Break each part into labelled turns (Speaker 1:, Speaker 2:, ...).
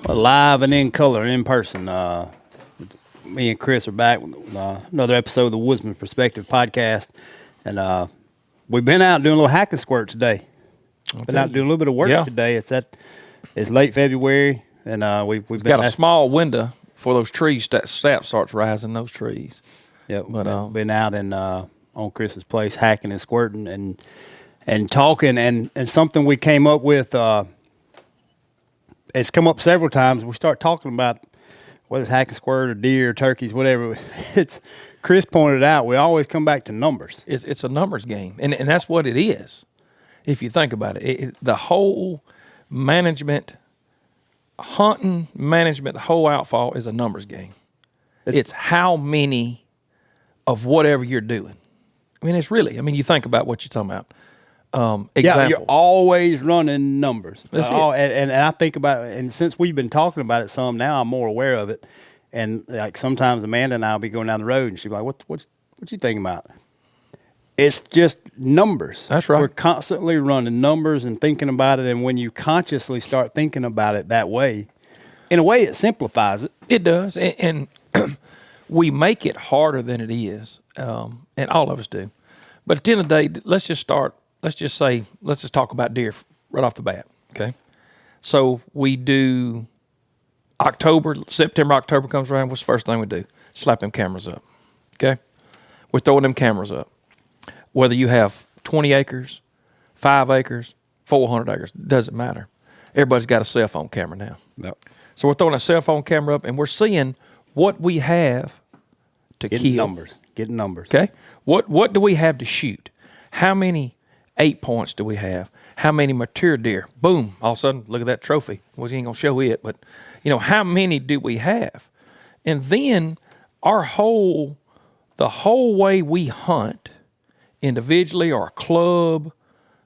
Speaker 1: Live and in color, in person. Me and Chris are back with another episode of the Woodsman Perspective podcast, and we've been out doing a little hack and squirt today. Been out doing a little bit of work today. It's late February, and we've
Speaker 2: got a small window for those trees. That sap starts rising. Those trees.
Speaker 1: Yep, but been out and on Chris's place hacking and squirting and talking and something we came up with. It's come up several times. We start talking about whether it's hack and squirt or deer or turkeys, whatever. It's Chris pointed out. We always come back to numbers.
Speaker 2: It's a numbers game, and that's what it is. If you think about it, the whole management, hunting management, the whole outfall is a numbers game. It's how many of whatever you're doing. I mean, it's really. I mean, you think about what you're talking about.
Speaker 1: Yeah, you're always running numbers. And I think about it, and since we've been talking about it some, now I'm more aware of it. And like sometimes Amanda and I'll be going down the road, and she'll be like, "What you thinking about?" It's just numbers.
Speaker 2: That's right.
Speaker 1: We're constantly running numbers and thinking about it. And when you consciously start thinking about it that way, in a way, it simplifies it.
Speaker 2: It does, and we make it harder than it is, and all of us do. But at the end of the day, let's just talk about deer right off the bat, okay? So we do September, October comes around. What's the first thing we do? Slap them cameras up, okay? We're throwing them cameras up. Whether you have 20 acres, 5 acres, 400 acres, doesn't matter. Everybody's got a cell phone camera now.
Speaker 1: Yep.
Speaker 2: So we're throwing a cell phone camera up, and we're seeing what we have to kill.
Speaker 1: Getting numbers.
Speaker 2: Okay? What do we have to shoot? How many 8 points do we have? How many mature deer? Boom! All of a sudden, look at that trophy. Well, you ain't gonna show it, but how many do we have? And then the whole way we hunt, individually or a club,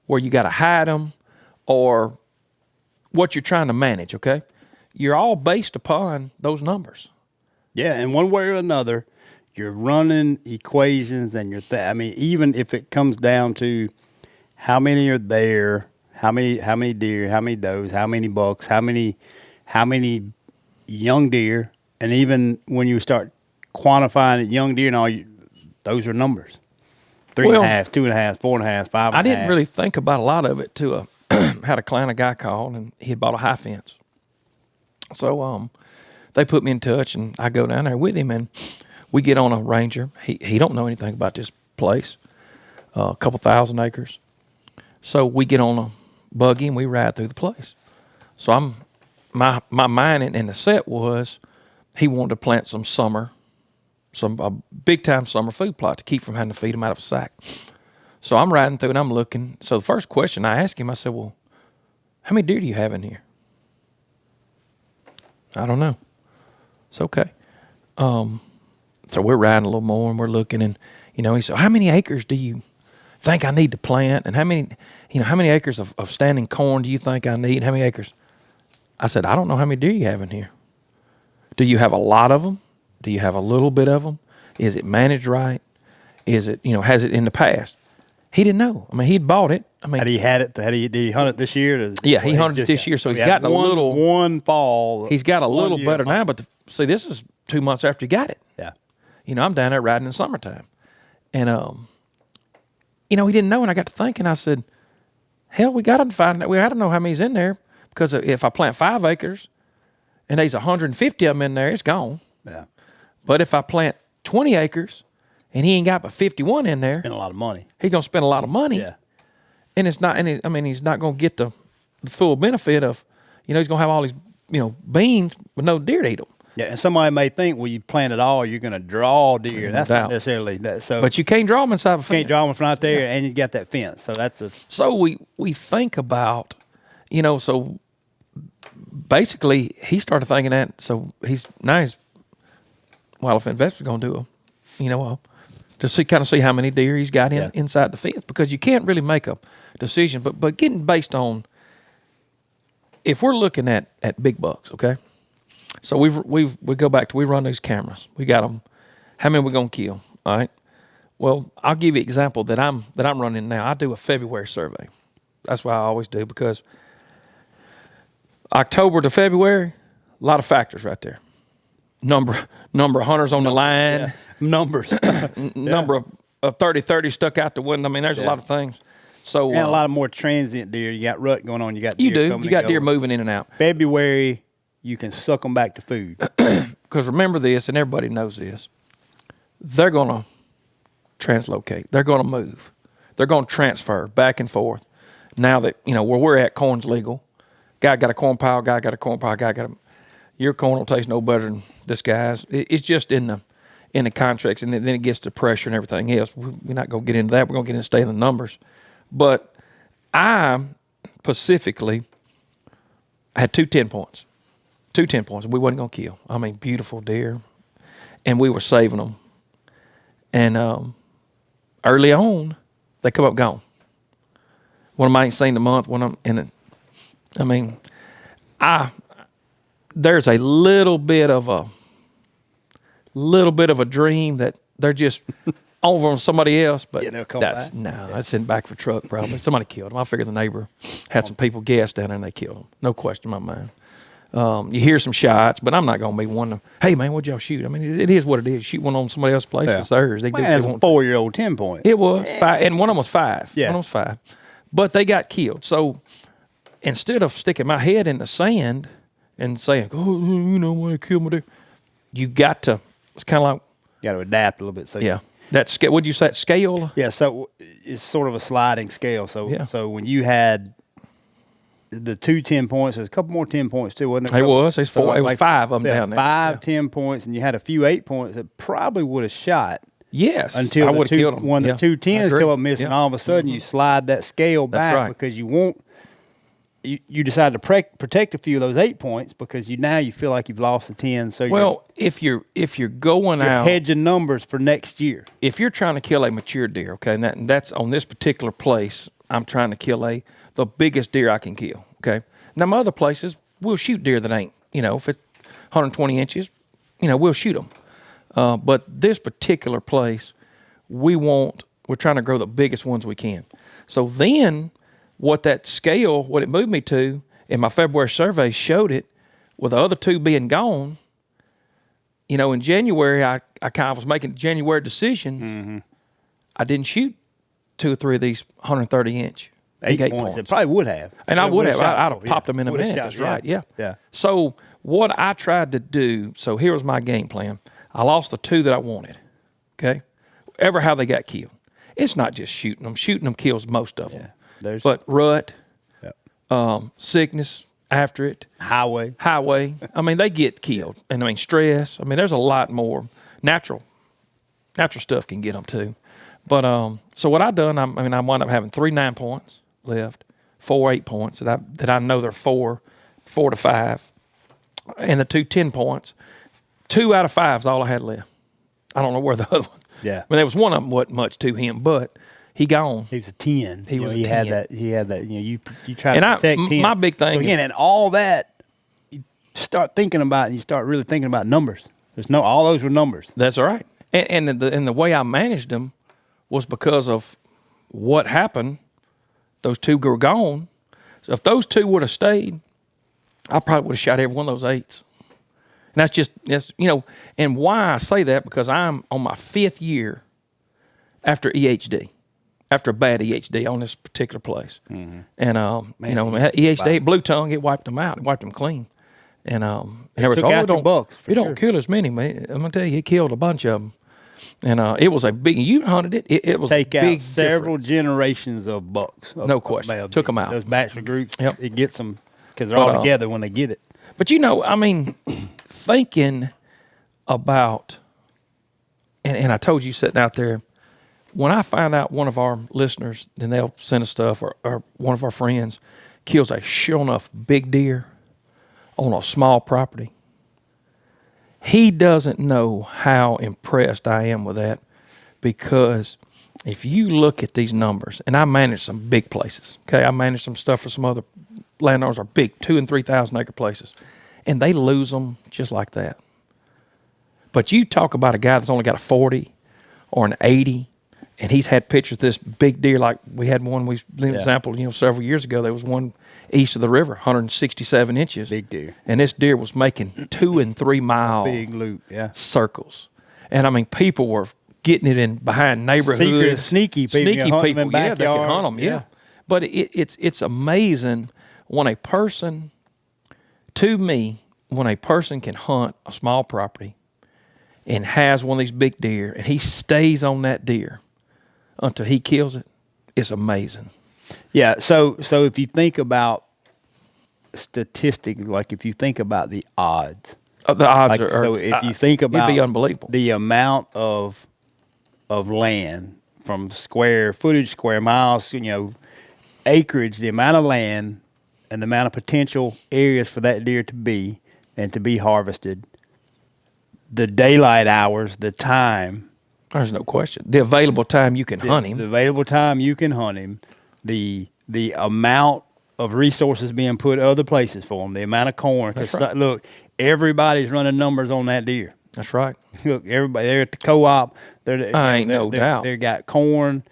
Speaker 2: where you got to hide them, or what you're trying to manage. Okay, you're all based upon those numbers.
Speaker 1: Yeah, and one way or another, you're running equations, and I mean, even if it comes down to how many are there, how many deer, how many does, how many bucks, how many young deer, and even when you start quantifying it, young deer and all, those are numbers. 3.5, 2.5, 4.5, 5.5.
Speaker 2: I didn't really think about a lot of it till had a client, a guy called, and he had bought a high fence. So they put me in touch, and I go down there with him, and we get on a Ranger. He don't know anything about this place, a couple 1,000 acres. So we get on a buggy, and we ride through the place. So my mind in the set was he wanted to plant a big-time summer food plot to keep from having to feed them out of a sack. So I'm riding through, and I'm looking. So the first question I asked him, I said, well, how many deer do you have in here? I don't know. It's okay. So we're riding a little more, and we're looking, and he said, how many acres do you think I need to plant, and how many acres of standing corn do you think I need? How many acres? I said, I don't know how many deer you have in here. Do you have a lot of them? Do you have a little bit of them? Is it managed right? Is it, has it in the past? He didn't know. I mean, he'd bought it. I mean,
Speaker 1: had he had it? Did he hunt it this year?
Speaker 2: He hunted it this year, so he's gotten
Speaker 1: one fall.
Speaker 2: He's got a little better now, but see, this is 2 months after he got it.
Speaker 1: Yeah.
Speaker 2: I'm down there riding in the summertime, and he didn't know. And I got to thinking. I said, hell, we got to find out. We got to know how many's in there, because if I plant 5 acres, and there's 150 of them in there, it's gone.
Speaker 1: Yeah.
Speaker 2: But if I plant 20 acres, and he ain't got but 51 in there,
Speaker 1: spend a lot of money.
Speaker 2: He's gonna spend a lot of money.
Speaker 1: Yeah.
Speaker 2: And it's not. And he's not gonna get the full benefit of, he's gonna have all these, beans with no deer to eat them.
Speaker 1: Yeah, and somebody may think, well, you plant it all, you're going to draw deer. That's not necessarily that. So,
Speaker 2: but you can't draw them inside a fence.
Speaker 1: You can't draw them from out there, and you got that fence. So that's
Speaker 2: So we think about, so basically he started thinking that. So he's wildlife investor's going to do to kind of see how many deer he's got inside the fence, because you can't really make a decision. But getting based on, if we're looking at big bucks, okay. So we go back to, we run these cameras. We got them. How many we gonna kill? All right. Well, I'll give you an example that I'm running now. I do a February survey. That's what I always do, because October to February, lot of factors right there. Number of hunters on the line.
Speaker 1: Yeah. Numbers.
Speaker 2: Number of 30-30 stuck out the window. I mean, there's a lot of things. So
Speaker 1: And a lot of more transient deer. You got rut going on. You got deer
Speaker 2: you do.
Speaker 1: coming
Speaker 2: You got
Speaker 1: and
Speaker 2: deer
Speaker 1: going.
Speaker 2: moving in and out.
Speaker 1: February, you can suck them back to food.
Speaker 2: Because remember this, and everybody knows this. They're going to translocate. They're going to move. They're going to transfer back and forth. Now that, where we're at, corn's legal. Guy got a corn pile, guy got a corn pile, guy got a... Your corn will taste no better than this guy's. It's just in the contracts, and then it gets to pressure and everything else. We're not going to get into that. We're going to get into staying the numbers. But I specifically had 2 10 points. 2 10 points. We wasn't going to kill. I mean, beautiful deer. And we were saving them. And early on, they come up gone. One of them I ain't seen in a month. There's a little bit of a dream that they're just over on somebody else, but
Speaker 1: they'll come back.
Speaker 2: That's in back of a truck probably. Somebody killed them. I figured the neighbor had some people gas down there and they killed them. No question in my mind. You hear some shots, but I'm not going to be one to, hey man, what'd y'all shoot? I mean, it is what it is. Shoot one on somebody else's place, it's theirs.
Speaker 1: That's a 4-year-old 10 point.
Speaker 2: It was 5, and one of them was 5.
Speaker 1: Yeah.
Speaker 2: One of them was 5. But they got killed. So instead of sticking my head in the sand and saying, oh, I want to kill my deer, you got to, it's kind of like,
Speaker 1: You got to adapt a little bit. So
Speaker 2: yeah. That scale, what'd you say, scale?
Speaker 1: Yeah, so it's sort of a sliding scale. So when you had the 2 10 points, there's a couple more 10 points too, wasn't there?
Speaker 2: It was. It was 5 of them down there.
Speaker 1: 5 10 points, and you had a few 8 points that probably would have shot.
Speaker 2: Yes,
Speaker 1: Until
Speaker 2: I would have killed them.
Speaker 1: When the 2 10s come up missing,
Speaker 2: Yeah.
Speaker 1: all of a sudden you slide that scale back
Speaker 2: right.
Speaker 1: because you won't. You decide to protect a few of those 8 points because you feel like you've lost the 10. So
Speaker 2: if you're going
Speaker 1: you're
Speaker 2: out,
Speaker 1: hedging numbers for next year.
Speaker 2: if you're trying to kill a mature deer, okay, and that's on this particular place, I'm trying to kill the biggest deer I can kill. Okay, now my other places we'll shoot deer that ain't, if it's 120 inches, we'll shoot them. But this particular place, we're trying to grow the biggest ones we can. So then, what it moved me to, in my February survey showed it, with the other 2 being gone. In January, I kind of was making January decisions. Mm-hmm. I didn't shoot 2 or 3 of these 130-inch
Speaker 1: 8 points. It probably would have.
Speaker 2: And I would have. I'd have popped
Speaker 1: Yeah.
Speaker 2: them in a
Speaker 1: Would've
Speaker 2: minute.
Speaker 1: shot,
Speaker 2: That's right. Yeah.
Speaker 1: Yeah.
Speaker 2: So what I tried to do, so here was my game plan. I lost the 2 that I wanted. Okay. Ever how they got killed. It's not just shooting them. Shooting them kills most of them. But rut, sickness after it.
Speaker 1: Highway.
Speaker 2: I mean, they get killed. And stress. There's a lot more. Natural stuff can get them too. But so what I done, I wound up having 3 9 points left, 4 8 points that I know they're 4 to 5, and the 2 10 points. 2 out of 5 is all I had left. I don't know where the other one.
Speaker 1: Yeah.
Speaker 2: There was one of them wasn't much to him, but he gone.
Speaker 1: He was a 10.
Speaker 2: He was a 10.
Speaker 1: He had that. You try
Speaker 2: And
Speaker 1: to protect 10.
Speaker 2: my big thing
Speaker 1: So again, and all that, you start thinking about. You start really thinking about numbers. All those were numbers.
Speaker 2: That's all right. And the way I managed them was because of what happened. Those 2 were gone. So if those 2 would have stayed, I probably would have shot every one of those 8s. And that's and why I say that, because I'm on my 5th year after EHD, after a bad EHD on this particular place. Mm-hmm. And, EHD, blue tongue, it wiped them out. It wiped them clean. And there was,
Speaker 1: took out your bucks, for
Speaker 2: it
Speaker 1: sure.
Speaker 2: don't kill as many, man. I'm going to tell you, it killed a bunch of them. And it was a big, you hunted it. It was
Speaker 1: Take
Speaker 2: a big
Speaker 1: out several
Speaker 2: difference.
Speaker 1: generations of bucks.
Speaker 2: No question. Took them out.
Speaker 1: Those bachelor groups,
Speaker 2: Yep.
Speaker 1: it gets them because they're all together when they get it.
Speaker 2: But thinking about, and I told you sitting out there, when I find out one of our listeners, then they'll send us stuff, or one of our friends kills a sure enough big deer on a small property, he doesn't know how impressed I am with that, because if you look at these numbers, and I manage some big places, okay, I manage some stuff for some other landowners are big 2,000 and 3,000 acre places, and they lose them just like that. But you talk about a guy that's only got a 40 or an 80, And he's had pictures of this big deer, like we had one, we did an example, several years ago. There was one east of the river, 167 inches.
Speaker 1: Big deer.
Speaker 2: And this deer was making 2 and 3 mile
Speaker 1: Big loop,
Speaker 2: circles. And I mean, people were getting it in behind neighborhoods.
Speaker 1: Sneaky people.
Speaker 2: Sneaky people,
Speaker 1: they
Speaker 2: could hunt them, But it's amazing when a person, to me, when a person can hunt a small property and has one of these big deer and he stays on that deer until he kills it, it's amazing.
Speaker 1: Yeah, so if you think about statistically, like if you think about the odds.
Speaker 2: The odds are
Speaker 1: so if you think about
Speaker 2: it'd be unbelievable.
Speaker 1: The amount of land from square footage, square miles, acreage, the amount of land and the amount of potential areas for that deer to be and to be harvested, the daylight hours, the time.
Speaker 2: There's no question. The available time you can hunt him.
Speaker 1: The available time you can hunt him, the amount of resources being put other places for him, the amount of corn.
Speaker 2: That's right.
Speaker 1: Look, everybody's running numbers on that deer.
Speaker 2: That's right.
Speaker 1: Look, everybody, they're at the co-op.
Speaker 2: No doubt.
Speaker 1: They got corn.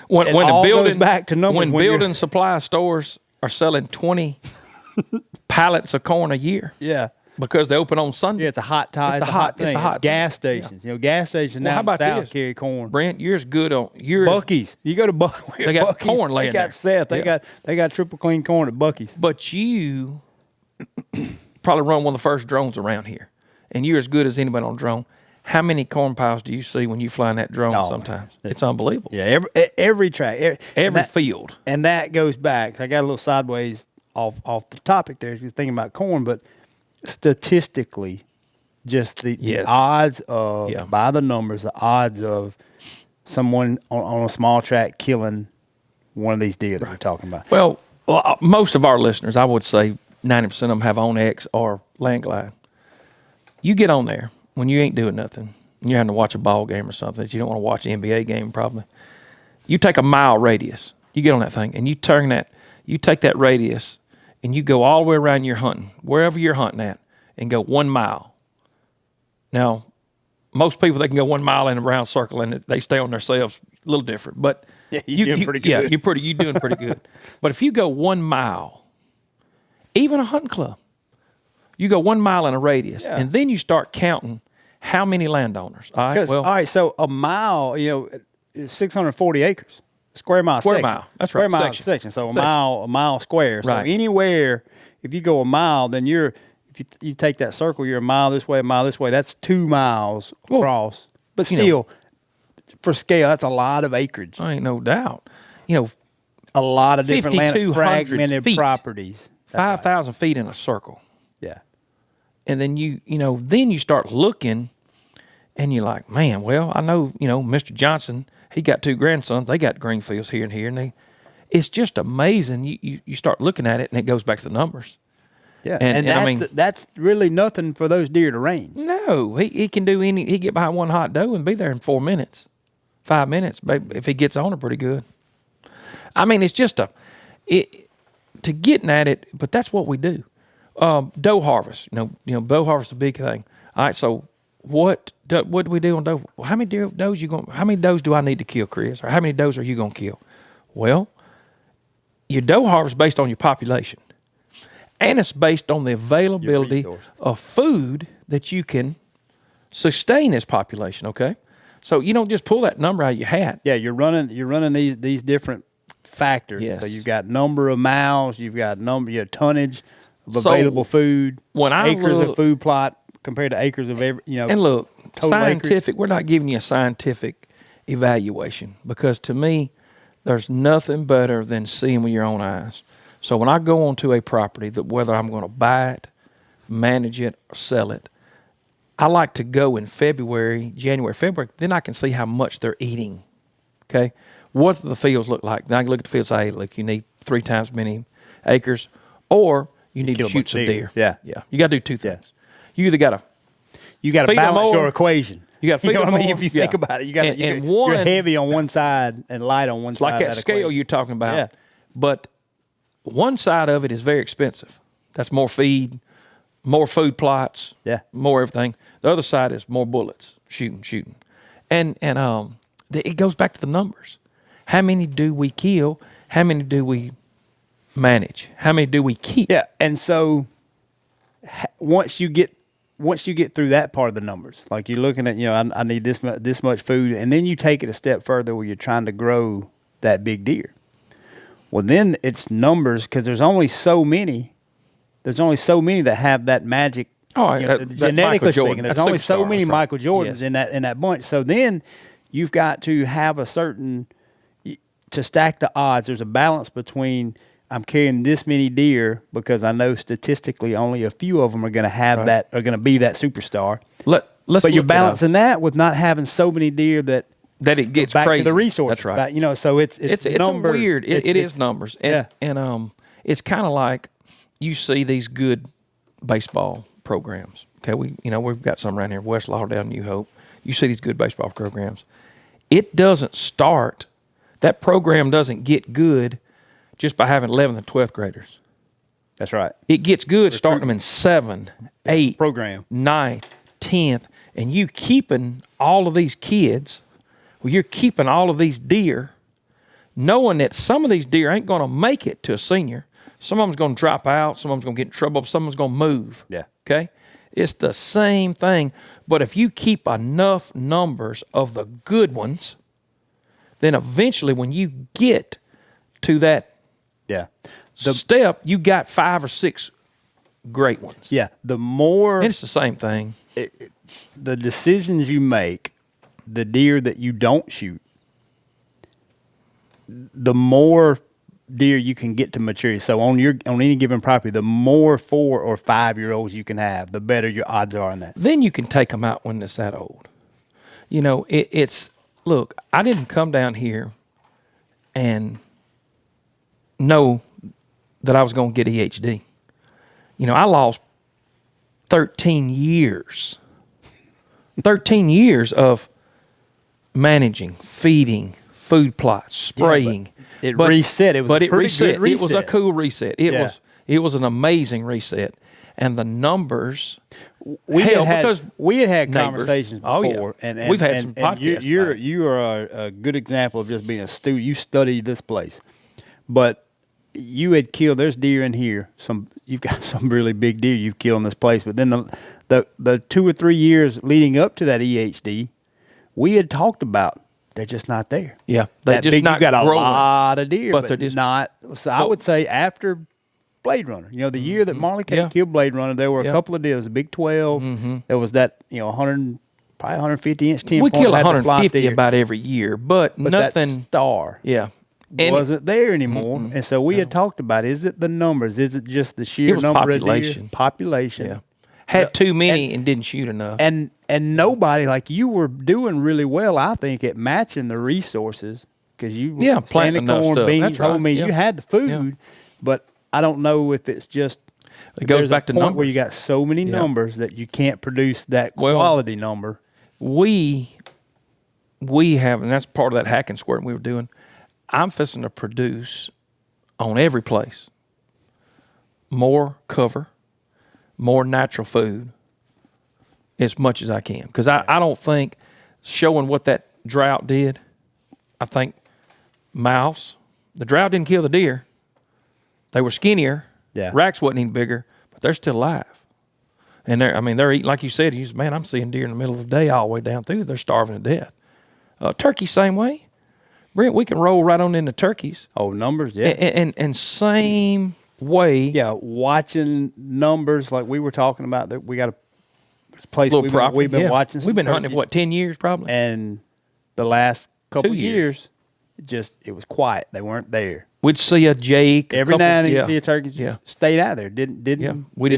Speaker 2: When the building
Speaker 1: goes back to numbers.
Speaker 2: When building supply stores are selling 20 pallets of corn a year.
Speaker 1: Yeah.
Speaker 2: Because they open on Sunday.
Speaker 1: Yeah, it's a hot time.
Speaker 2: It's a hot
Speaker 1: thing.
Speaker 2: thing.
Speaker 1: Gas stations. Gas stations now in the South carry corn.
Speaker 2: Brent, yours good on yours.
Speaker 1: Buc-ee's. You go to Buc-ee's.
Speaker 2: They got corn laying
Speaker 1: there.
Speaker 2: there.
Speaker 1: They got Seth. They got triple clean corn at Buc-ee's.
Speaker 2: But you probably run one of the first drones around here, and you're as good as anybody on a drone. How many corn piles do you see when you fly in that drone sometimes? It's unbelievable.
Speaker 1: Yeah, every track.
Speaker 2: Every field.
Speaker 1: And that goes back. I got a little sideways off the topic there. You're thinking about corn, but statistically, just the odds of, by the numbers, the odds of someone on a small track killing one of these deer that we're talking about.
Speaker 2: Well, most of our listeners, I would say 90% of them have OnX or Land Glide. You get on there when you ain't doing nothing, and you're having to watch a ball game or something that you don't want to watch an NBA game probably. You take a mile radius. You get on that thing, and you take that radius, and you go all the way around your hunting, wherever you're hunting at, and go 1 mile. Now, most people, they can go 1 mile in a round circle, and they stay on themselves a little different. But
Speaker 1: you're doing pretty good.
Speaker 2: Yeah, you're doing pretty good. But if you go 1 mile, even a hunting club, you go 1 mile in a radius, and then you start counting how many landowners. All right,
Speaker 1: so a mile, is 640 acres. Square mile.
Speaker 2: That's right.
Speaker 1: Square mile section. So a mile square. So anywhere, if you go a mile, then if you take that circle, you're a mile this way, a mile this way. That's 2 miles across. But still, for scale, that's a lot of acreage.
Speaker 2: I ain't no doubt.
Speaker 1: A lot of different land, fragmented
Speaker 2: feet,
Speaker 1: properties.
Speaker 2: 5,000 feet in a circle.
Speaker 1: Yeah.
Speaker 2: And then then you start looking, and you're like, man, well, I know, Mr. Johnson, he got 2 grandsons. They got green fields here and here, it's just amazing. You start looking at it, and it goes back to the numbers.
Speaker 1: Yeah, and that's really nothing for those deer to range.
Speaker 2: No, he can do he get behind one hot doe and be there in 4 minutes, 5 minutes, if he gets on her pretty good. I mean, it's just to getting at it, but that's what we do. Doe harvest, doe harvest is a big thing. All right, so what do we do on doe? Well, how many does do I need to kill, Chris? Or how many does are you gonna kill? Well, your doe harvest based on your population. And it's based on the availability of food that you can sustain this population, okay? So you don't just pull that number out of your hat.
Speaker 1: Yeah, you're running these different factors.
Speaker 2: Yes.
Speaker 1: So you've got number of miles, you have tonnage of available food, acres of food plot compared to acres of
Speaker 2: And look, scientific,
Speaker 1: acreage.
Speaker 2: We're not giving you a scientific evaluation because to me, there's nothing better than seeing with your own eyes. So when I go onto a property, that whether I'm going to buy it, manage it, or sell it, I like to go in January, February, then I can see how much they're eating, okay? What do the fields look like? Then I can look at the fields and say, hey, look, you need 3 times many acres, or you need to shoot some deer.
Speaker 1: Yeah.
Speaker 2: You got to do 2 things. You either got to
Speaker 1: balance your equation.
Speaker 2: You got to feed them more.
Speaker 1: If you think about it, you're heavy on one side and light on one side.
Speaker 2: Like that scale you're talking about.
Speaker 1: Yeah.
Speaker 2: But one side of it is very expensive. That's more feed, more food plots, more everything. The other side is more bullets, shooting. And It goes back to the numbers. How many do we kill? How many do we manage? How many do we keep?
Speaker 1: Yeah, and so once you get through that part of the numbers, like you're looking at, I need this much food, and then you take it a step further where you're trying to grow that big deer. Well, then it's numbers, because there's only so many. There's only so many that have that magic.
Speaker 2: Oh,
Speaker 1: genetically speaking, there's only so many
Speaker 2: right.
Speaker 1: Michael Jordans
Speaker 2: Yes.
Speaker 1: in that bunch. So then you've got to have to stack the odds. There's a balance between, I'm carrying this many deer because I know statistically only a few of them are going to have
Speaker 2: Right.
Speaker 1: are going to be that superstar.
Speaker 2: Let's
Speaker 1: But you're
Speaker 2: look at
Speaker 1: balancing that with not having so many deer that
Speaker 2: it gets
Speaker 1: back
Speaker 2: crazy.
Speaker 1: to the resource.
Speaker 2: That's right.
Speaker 1: So it's numbers.
Speaker 2: A weird. It is numbers. And,
Speaker 1: yeah.
Speaker 2: And it's kind of like you see these good baseball programs. Okay, we've got some around here, West Lauderdale, New Hope. You see these good baseball programs. It doesn't start. That program doesn't get good just by having 11th and 12th graders.
Speaker 1: That's right.
Speaker 2: It gets good starting them in 7, 8,
Speaker 1: program
Speaker 2: 9th, 10th, and you keeping all of these kids. Well, you're keeping all of these deer, knowing that some of these deer ain't going to make it to a senior. Some of them's going to drop out. Some of them's going to get in trouble. Some of them's going to move.
Speaker 1: Yeah.
Speaker 2: Okay? It's the same thing. But if you keep enough numbers of the good ones, then eventually when you get to that step, you got 5 or 6 great ones.
Speaker 1: Yeah. The more
Speaker 2: And it's the same thing.
Speaker 1: the decisions you make, the deer that you don't shoot, the more deer you can get to maturity. So on any given property, the more 4 or 5 year olds you can have, the better your odds are on that.
Speaker 2: Then you can take them out when it's that old. Look, I didn't come down here and know that I was going to get EHD. I lost 13 years. 13 years of managing, feeding, food plots, spraying.
Speaker 1: Yeah, it reset. It was a pretty good reset.
Speaker 2: It was a cool reset. It was an amazing reset. And the numbers,
Speaker 1: we had
Speaker 2: because
Speaker 1: neighbors. Conversations before.
Speaker 2: Oh, yeah.
Speaker 1: And
Speaker 2: we've had some podcasts.
Speaker 1: You are a good example of just being a student. You studied this place, but you had killed. There's deer in here. You've got some really big deer you've killed in this place. But then the 2 or 3 years leading up to that EHD, we had talked about they're just not there.
Speaker 2: Yeah, they just not
Speaker 1: you got
Speaker 2: growing,
Speaker 1: a lot of deer, but
Speaker 2: they're just
Speaker 1: not. So I would say after Blade Runner, the year that Marley Kate killed Blade Runner, there were a couple of deals. A Big 12. There was that 100, probably 150 inch 10
Speaker 2: we
Speaker 1: point.
Speaker 2: kill 150 about every year, but nothing.
Speaker 1: That star, wasn't there anymore. And so we had talked about: is it the numbers? Is it just the sheer number
Speaker 2: population.
Speaker 1: of deer? Population.
Speaker 2: Yeah. Had too many and didn't shoot enough.
Speaker 1: And nobody, like you were doing really well, I think, at matching the resources, because you
Speaker 2: planting enough
Speaker 1: corn,
Speaker 2: stuff.
Speaker 1: beans,
Speaker 2: That's right.
Speaker 1: whole meat. You had the food, but I don't know if it's just
Speaker 2: it goes back to numbers
Speaker 1: where you got so many numbers that you can't produce that quality number.
Speaker 2: We have, and that's part of that hack and squirt we were doing. I'm fixing to produce on every place more cover, more natural food as much as I can. Because I don't think showing what that drought did, I think mouse, the drought didn't kill the deer. They were skinnier.
Speaker 1: Yeah.
Speaker 2: Racks wasn't any bigger, but they're still alive. And they're eating, like you said, man, I'm seeing deer in the middle of the day all the way down through. They're starving to death. Turkey, same way. Brent, we can roll right on into turkeys.
Speaker 1: Oh, numbers, yeah.
Speaker 2: And same way.
Speaker 1: Yeah, watching numbers like we were talking about, that we got a place we've been watching some
Speaker 2: We've been hunting
Speaker 1: turkeys.
Speaker 2: for, what, 10 years probably?
Speaker 1: And the last couple
Speaker 2: 2
Speaker 1: years, it was quiet. They weren't there.
Speaker 2: We'd see a Jake.
Speaker 1: Every now and then you see a turkey just stayed out there.
Speaker 2: We
Speaker 1: didn't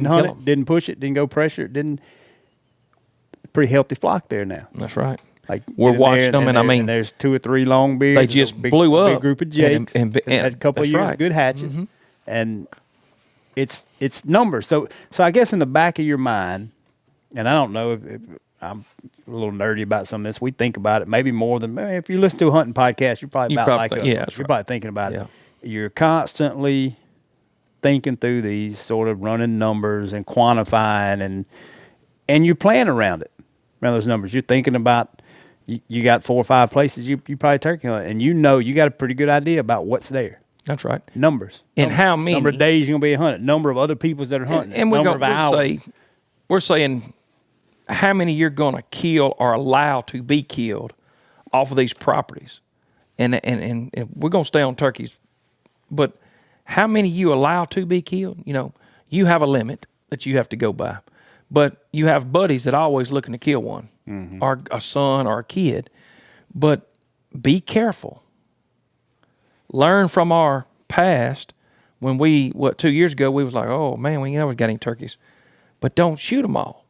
Speaker 2: kill
Speaker 1: hunt it,
Speaker 2: 'em.
Speaker 1: didn't push it, didn't go pressure it, didn't. Pretty healthy flock there now.
Speaker 2: That's right.
Speaker 1: Like
Speaker 2: we're watching them, and I mean,
Speaker 1: there's 2 or 3 long beards.
Speaker 2: they just blew up.
Speaker 1: Big group of jakes.
Speaker 2: And
Speaker 1: had a couple of years of good hatches, and it's numbers. So I guess in the back of your mind, and I don't know if I'm a little nerdy about some of this. We think about it maybe more than if you listen to a hunting podcast, you're probably probably thinking about it. You're constantly thinking through these sort of running numbers and quantifying, and you plan around those numbers. You're thinking about, you got 4 or 5 places you probably turkey hunt, and you got a pretty good idea about what's there.
Speaker 2: That's right.
Speaker 1: Numbers.
Speaker 2: And how many.
Speaker 1: Number of days you're going to be hunting. Number of other peoples that are hunting.
Speaker 2: And we're saying how many you're going to kill or allow to be killed off of these properties. And we're going to stay on turkeys. But how many you allow to be killed, you have a limit that you have to go by. But you have buddies that are always looking to kill one, or a son or a kid. But be careful. Learn from our past when 2 years ago, we was like, oh, man, we never got any turkeys. But don't shoot them all.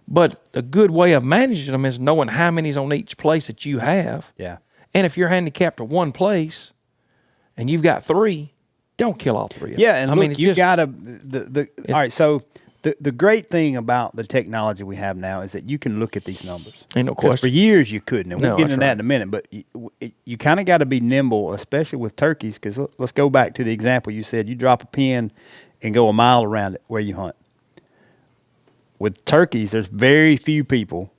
Speaker 2: But a good way of managing them is knowing how many's on each place that you have.
Speaker 1: Yeah.
Speaker 2: And if you're handicapped to one place and you've got 3, don't kill all 3 of them.
Speaker 1: Yeah, and you got to all right, so the great thing about the technology we have now is that you can look at these numbers.
Speaker 2: Ain't no question.
Speaker 1: For years you couldn't, and we'll get into that
Speaker 2: right.
Speaker 1: in a minute, but you kind of got to be nimble, especially with turkeys, because let's go back to the example you said. You drop a pin and go a mile around it where you hunt. With turkeys, there's very few people,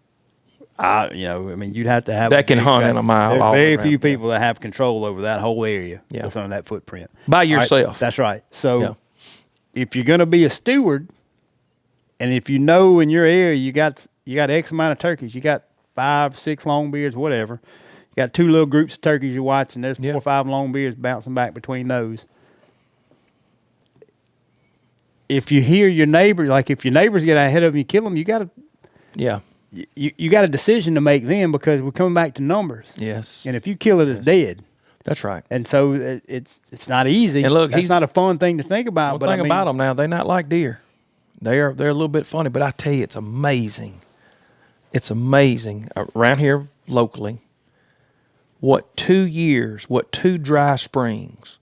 Speaker 1: you'd have to have
Speaker 2: that can hunt in a mile.
Speaker 1: There's
Speaker 2: all
Speaker 1: very
Speaker 2: around.
Speaker 1: few people that have control over that whole area
Speaker 2: Yeah.
Speaker 1: that's on that footprint.
Speaker 2: By
Speaker 1: All
Speaker 2: yourself.
Speaker 1: right, that's right. So
Speaker 2: Yeah.
Speaker 1: if you're going to be a steward, and if you know in your area you got X amount of turkeys, you got 5, 6 longbeards, whatever. You got 2 little groups of turkeys you're watching. There's 4 or 5 longbeards bouncing back between those. If you hear your neighbor, like if your neighbors get ahead of you, kill them. You got a decision to make then, because we're coming back to numbers.
Speaker 2: Yes.
Speaker 1: And if you kill it, it's dead.
Speaker 2: That's right.
Speaker 1: And so it's not easy.
Speaker 2: And look,
Speaker 1: that's not a fun thing to think about.
Speaker 2: But think about them now. They're not like deer. They're a little bit funny, but I tell you, it's amazing. It's amazing around here locally. What 2 dry springs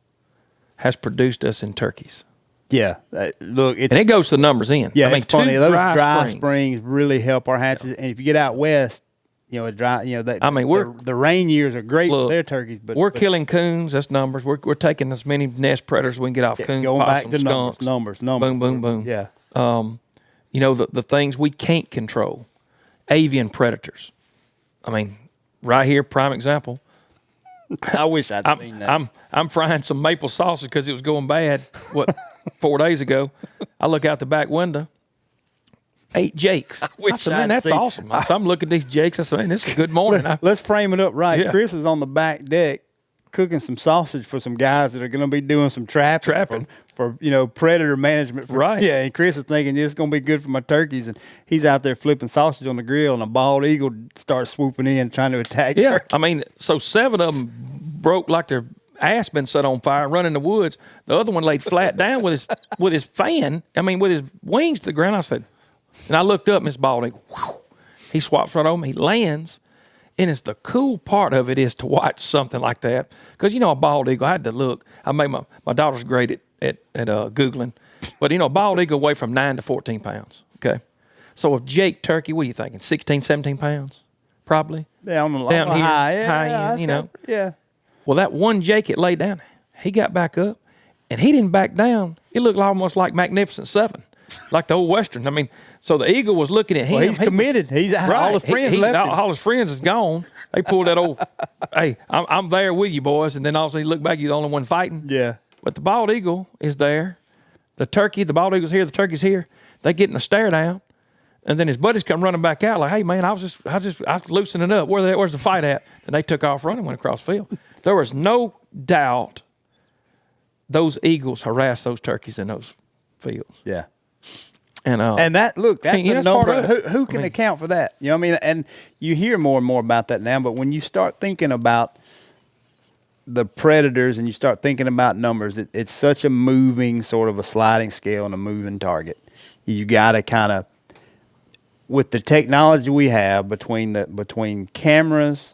Speaker 2: has produced us in turkeys.
Speaker 1: Yeah, look,
Speaker 2: And it goes to the numbers in.
Speaker 1: Yeah,
Speaker 2: I mean,
Speaker 1: it's funny.
Speaker 2: 2
Speaker 1: Those
Speaker 2: dry
Speaker 1: springs really help our hatches. And if you get out west, a dry, the rain years are great for their turkeys. But
Speaker 2: we're killing coons. That's numbers. We're taking as many nest predators as we can get off coons,
Speaker 1: going back
Speaker 2: possums,
Speaker 1: to
Speaker 2: skunks.
Speaker 1: numbers.
Speaker 2: Boom, boom, boom.
Speaker 1: Yeah.
Speaker 2: The things we can't control, avian predators. I mean, right here, prime example.
Speaker 1: I wish I'd seen that.
Speaker 2: I'm frying some maple sausage because it was going bad. 4 days ago, I look out the back window. 8 jakes. I said, man, that's awesome. So I'm looking at these jakes. I said, man, this is a good morning.
Speaker 1: Let's frame it up right.
Speaker 2: Yeah.
Speaker 1: Chris is on the back deck cooking some sausage for some guys that are going to be doing some trapping. For predator management.
Speaker 2: Right.
Speaker 1: Yeah, and Chris is thinking this is going to be good for my turkeys, and he's out there flipping sausage on the grill, and a bald eagle starts swooping in trying to attack turkey.
Speaker 2: I mean, so 7 of them broke like their ass been set on fire, running in the woods. The other one laid flat down with his fan. I mean, with his wings to the ground. I said, and I looked up, and this bald eagle, whew, he swaps right over me. He lands, and it's the cool part of it is to watch something like that, because a bald eagle. I had to look. I made my daughter's great at Googling, but a bald eagle weigh from 9 to 14 pounds. Okay, so a Jake turkey, what are you thinking? 16, 17 pounds, probably.
Speaker 1: Yeah, on the
Speaker 2: down here,
Speaker 1: high
Speaker 2: end,
Speaker 1: Yeah.
Speaker 2: Well, that one Jake it laid down, he got back up, and he didn't back down. It looked almost like Magnificent Seven, like the old Western. I mean, so the eagle was looking at him.
Speaker 1: Well, he's committed. He's
Speaker 2: right.
Speaker 1: all his friends left him.
Speaker 2: All his friends is gone. They pulled that old, hey, I'm there with you, boys. And then also he looked back, you're the only one fighting.
Speaker 1: Yeah.
Speaker 2: But the bald eagle is there. The bald eagle's here, the turkey's here. They getting a stare down. And then his buddies come running back out like, hey, man, I was loosening up. Where's the fight at? And they took off running, went across the field. There was no doubt those eagles harassed those turkeys in those fields.
Speaker 1: Yeah.
Speaker 2: And
Speaker 1: that's a number. Who can account for that? You know what I mean? And you hear more and more about that now, but when you start thinking about the predators and you start thinking about numbers, it's such a moving, sort of a sliding scale and a moving target. You got to kind of, with the technology we have between cameras,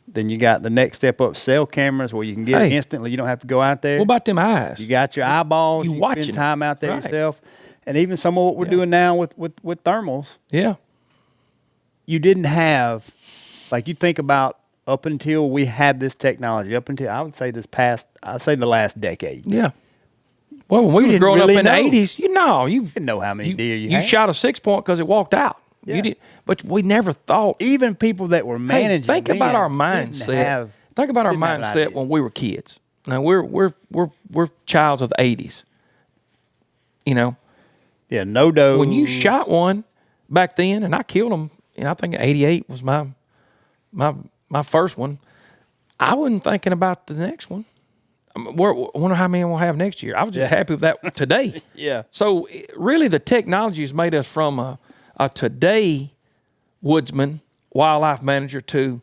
Speaker 1: then you got the next step up, cell cameras, where you can get it instantly. You don't have to go out there.
Speaker 2: What about them eyes?
Speaker 1: You got your eyeballs.
Speaker 2: You
Speaker 1: can
Speaker 2: watching
Speaker 1: spend time out there
Speaker 2: right.
Speaker 1: yourself. And even some of what we're doing now with thermals.
Speaker 2: Yeah.
Speaker 1: You didn't have, like you think about up until we had this technology, up until I would say the last decade.
Speaker 2: Yeah. Well, when we were growing up in the 80s, you
Speaker 1: didn't know how many deer you had.
Speaker 2: You shot a 6-point because it walked out. You did, but we never thought.
Speaker 1: Even people that were managing.
Speaker 2: Hey, think about our
Speaker 1: didn't
Speaker 2: mindset. Think about our
Speaker 1: didn't have an
Speaker 2: mindset
Speaker 1: idea.
Speaker 2: when we were kids. Now we're childs of the 80s. You know,
Speaker 1: Yeah, no dough.
Speaker 2: when you shot one back then, and I killed them, and I think 88 was my first one. I wasn't thinking about the next one. I wonder how many we'll have next year. I was just happy with that today.
Speaker 1: Yeah.
Speaker 2: So really, the technology has made us from a today woodsman, wildlife manager to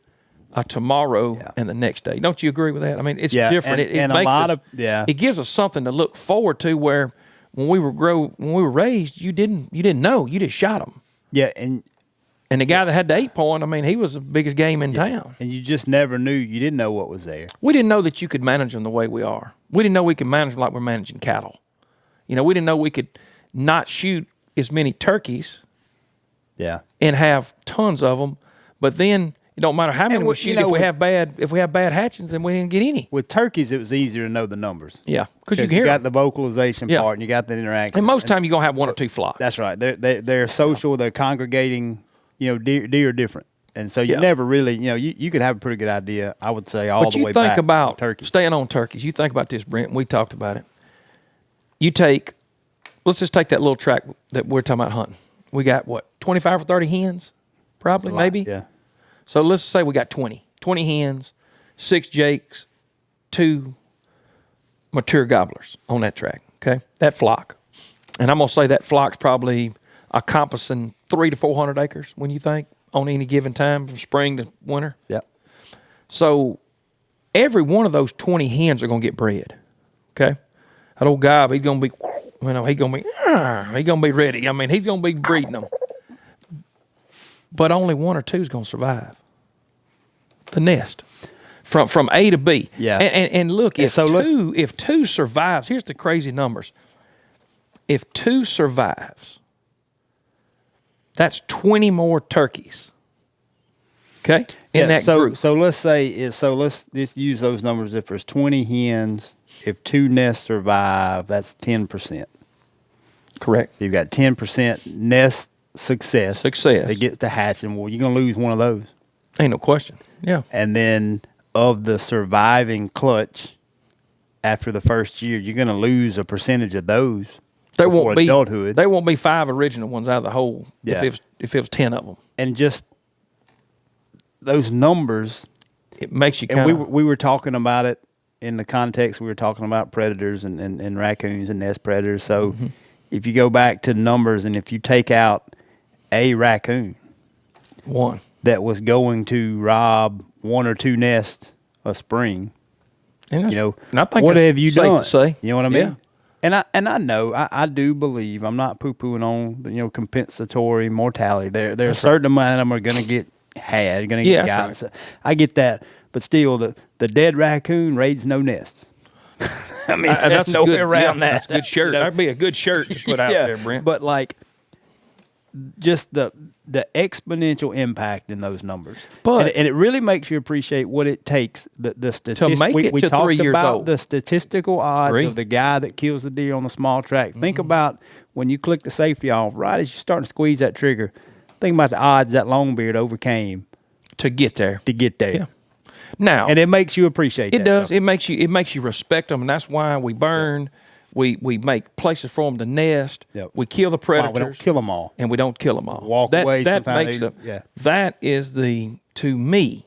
Speaker 2: a tomorrow and the next day. Don't you agree with that? I mean, it's different.
Speaker 1: And
Speaker 2: it makes
Speaker 1: a lot
Speaker 2: us,
Speaker 1: of
Speaker 2: it gives us something to look forward to. Where when we were raised, you didn't know. You just shot them.
Speaker 1: Yeah,
Speaker 2: And the guy that had the 8-point, I mean, he was the biggest game in town.
Speaker 1: and you just never knew. You didn't know what was there.
Speaker 2: We didn't know that you could manage them the way we are. We didn't know we could manage them like we're managing cattle. You know, we didn't know we could not shoot as many turkeys
Speaker 1: Yeah.
Speaker 2: and have tons of them. But then it don't matter how many we shoot. If we have bad hatchings, then we didn't get any.
Speaker 1: With turkeys, it was easier to know the numbers.
Speaker 2: Yeah, because you can
Speaker 1: You
Speaker 2: hear
Speaker 1: got
Speaker 2: them.
Speaker 1: the vocalization
Speaker 2: Yeah.
Speaker 1: part, and you got the interaction.
Speaker 2: And most time you're gonna have one or two flocks.
Speaker 1: That's right. They're social. They're congregating. You know, deer are different, and so you
Speaker 2: Yeah.
Speaker 1: never really. You know, you could have a pretty good idea. I would say all
Speaker 2: But
Speaker 1: the
Speaker 2: you
Speaker 1: way
Speaker 2: think
Speaker 1: back.
Speaker 2: about
Speaker 1: turkey.
Speaker 2: staying on turkeys. You think about this, Brent. We talked about it. Let's just take that little track that we're talking about hunting. We got what, 25 or 30 hens, probably, maybe.
Speaker 1: Yeah.
Speaker 2: So let's say we got 20 hens, 6 jakes, 2 mature gobblers on that track. Okay, that flock, and I'm gonna say that flock's probably encompassing 300 to 400 acres. When you think on any given time from spring to winter.
Speaker 1: Yep.
Speaker 2: So every one of those 20 hens are going to get bred. Okay. That old guy, he's going to be, he's going to be ready. I mean, he's going to be breeding them. But only 1 or 2 is going to survive the nest from A to B.
Speaker 1: Yeah.
Speaker 2: And look,
Speaker 1: Yeah,
Speaker 2: if 2 survives, here's the crazy numbers. If 2 survives, that's 20 more turkeys. Okay, in that group.
Speaker 1: So let's let's just use those numbers. If there's 20 hens, if 2 nests survive, that's 10%.
Speaker 2: Correct.
Speaker 1: So you've got 10% nest success.
Speaker 2: Success.
Speaker 1: That gets to hatching. Well, you're gonna lose one of those.
Speaker 2: Ain't no question. Yeah.
Speaker 1: And then of the surviving clutch, after the first year, you're gonna lose a percentage of those.
Speaker 2: There
Speaker 1: before
Speaker 2: won't be
Speaker 1: adulthood.
Speaker 2: There won't be 5 original ones out of the hole.
Speaker 1: Yeah.
Speaker 2: If it was 10 of them,
Speaker 1: And just those numbers.
Speaker 2: it makes you
Speaker 1: And
Speaker 2: kind of.
Speaker 1: we were talking about it in the context. We were talking about predators and raccoons and nest predators. So if you go back to numbers, and if you take out a raccoon
Speaker 2: One.
Speaker 1: that was going to rob 1 or 2 nests a spring,
Speaker 2: And
Speaker 1: you know,
Speaker 2: and I think
Speaker 1: what
Speaker 2: that's
Speaker 1: have you
Speaker 2: safe
Speaker 1: done?
Speaker 2: to say.
Speaker 1: You know what I mean?
Speaker 2: Yeah.
Speaker 1: And I know I do believe, I'm not poo pooing on compensatory mortality. There a certain amount of them are going to get had, going to get
Speaker 2: Yeah,
Speaker 1: got.
Speaker 2: that's
Speaker 1: So I get that, but still, the dead raccoon raids no nests. I mean, there's
Speaker 2: That's
Speaker 1: no
Speaker 2: a
Speaker 1: way
Speaker 2: good,
Speaker 1: around that.
Speaker 2: That's a good shirt.
Speaker 1: You know?
Speaker 2: That'd be a good shirt to put out there, Brent.
Speaker 1: But like, just the exponential impact in those numbers.
Speaker 2: But-
Speaker 1: and it really makes you appreciate what it takes. The statistics
Speaker 2: make it
Speaker 1: we
Speaker 2: to
Speaker 1: talked
Speaker 2: 3 years
Speaker 1: about
Speaker 2: old.
Speaker 1: the statistical odds
Speaker 2: Three.
Speaker 1: of the guy that kills the deer on the small track. Think about when you click the safety off, right as you start to squeeze that trigger. Think about the odds that Longbeard overcame
Speaker 2: to get there.
Speaker 1: to get there.
Speaker 2: Yeah. Now,
Speaker 1: And it makes you appreciate
Speaker 2: it
Speaker 1: that
Speaker 2: does.
Speaker 1: stuff.
Speaker 2: It makes you respect them, and that's why we burn. We make places for them to nest.
Speaker 1: Yep.
Speaker 2: We kill the
Speaker 1: Wow,
Speaker 2: predators.
Speaker 1: we don't kill them all.
Speaker 2: And we don't kill them all.
Speaker 1: Walk
Speaker 2: that,
Speaker 1: away
Speaker 2: That
Speaker 1: sometimes
Speaker 2: makes
Speaker 1: they-
Speaker 2: a,
Speaker 1: yeah.
Speaker 2: That is to me,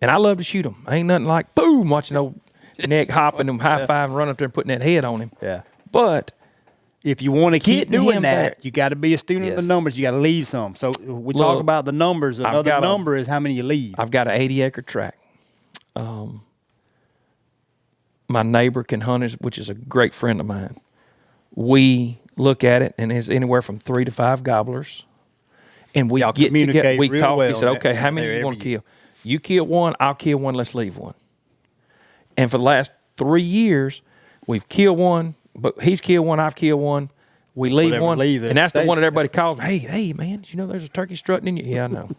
Speaker 2: and I love to shoot them. Ain't nothing like boom watching old neck hopping them high five and run up there and putting that head on him.
Speaker 1: Yeah.
Speaker 2: But
Speaker 1: If you want to keep
Speaker 2: Getting
Speaker 1: doing
Speaker 2: him
Speaker 1: that,
Speaker 2: there.
Speaker 1: you got to be a student of
Speaker 2: Yes.
Speaker 1: the numbers. You got to leave some. So we
Speaker 2: Look,
Speaker 1: talk about the numbers.
Speaker 2: I've
Speaker 1: Another
Speaker 2: got 'em.
Speaker 1: number is how many you leave.
Speaker 2: I've got an 80-acre tract. My neighbor can hunt it, which is a great friend of mine. We look at it, and it's anywhere from 3 to 5 gobblers. And we
Speaker 1: Y'all
Speaker 2: get together.
Speaker 1: communicate
Speaker 2: We
Speaker 1: real
Speaker 2: talk.
Speaker 1: well
Speaker 2: He said, "Okay,
Speaker 1: there
Speaker 2: how many do you
Speaker 1: every
Speaker 2: want to
Speaker 1: year."
Speaker 2: kill? You kill one, I'll kill one. Let's leave one." And for the last 3 years, we've killed one, but he's killed one, I've killed one. We leave
Speaker 1: Whatever,
Speaker 2: one,
Speaker 1: leave it.
Speaker 2: and that's the
Speaker 1: Stay
Speaker 2: one that
Speaker 1: there.
Speaker 2: everybody calls. Hey, man! You know there's a turkey strutting in you? Yeah, I know.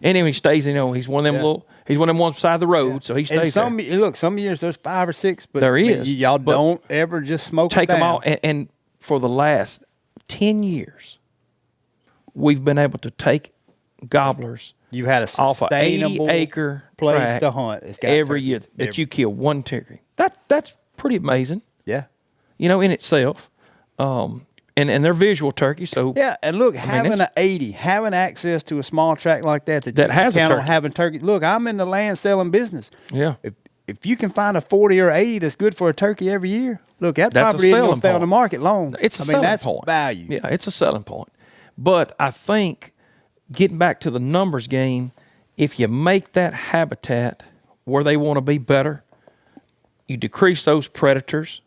Speaker 2: And then he stays. He's one of them
Speaker 1: Yeah.
Speaker 2: He's one of them ones beside the road, so he stays
Speaker 1: And
Speaker 2: there.
Speaker 1: some years there's 5 or 6, but
Speaker 2: There
Speaker 1: I mean,
Speaker 2: is,
Speaker 1: y'all
Speaker 2: but
Speaker 1: don't ever just smoke
Speaker 2: Take
Speaker 1: them
Speaker 2: them all,
Speaker 1: down.
Speaker 2: and for the last 10 years, we've been able to take gobblers
Speaker 1: You've had a
Speaker 2: off a
Speaker 1: sustainable
Speaker 2: 80-acre
Speaker 1: place
Speaker 2: tract
Speaker 1: to hunt. It's got
Speaker 2: every
Speaker 1: turkeys
Speaker 2: year that
Speaker 1: every-
Speaker 2: you kill one turkey. That's pretty amazing,
Speaker 1: Yeah.
Speaker 2: in itself. And they're visual turkeys, so
Speaker 1: Yeah, and look, having
Speaker 2: it's-
Speaker 1: an 80, having access to a small tract like that
Speaker 2: That
Speaker 1: you can
Speaker 2: has a
Speaker 1: count on
Speaker 2: turkey.
Speaker 1: having turkey. Look, I'm in the land selling business.
Speaker 2: yeah.
Speaker 1: If you can find a 40 or 80 that's good for a turkey every year, look, that
Speaker 2: That's a
Speaker 1: property isn't going
Speaker 2: selling
Speaker 1: to stay on
Speaker 2: point.
Speaker 1: the market long.
Speaker 2: It's a
Speaker 1: I mean,
Speaker 2: selling
Speaker 1: that's
Speaker 2: point.
Speaker 1: value.
Speaker 2: Yeah, it's a selling point. But I think getting back to the numbers game, if you make that habitat where they want to be better, you decrease those predators,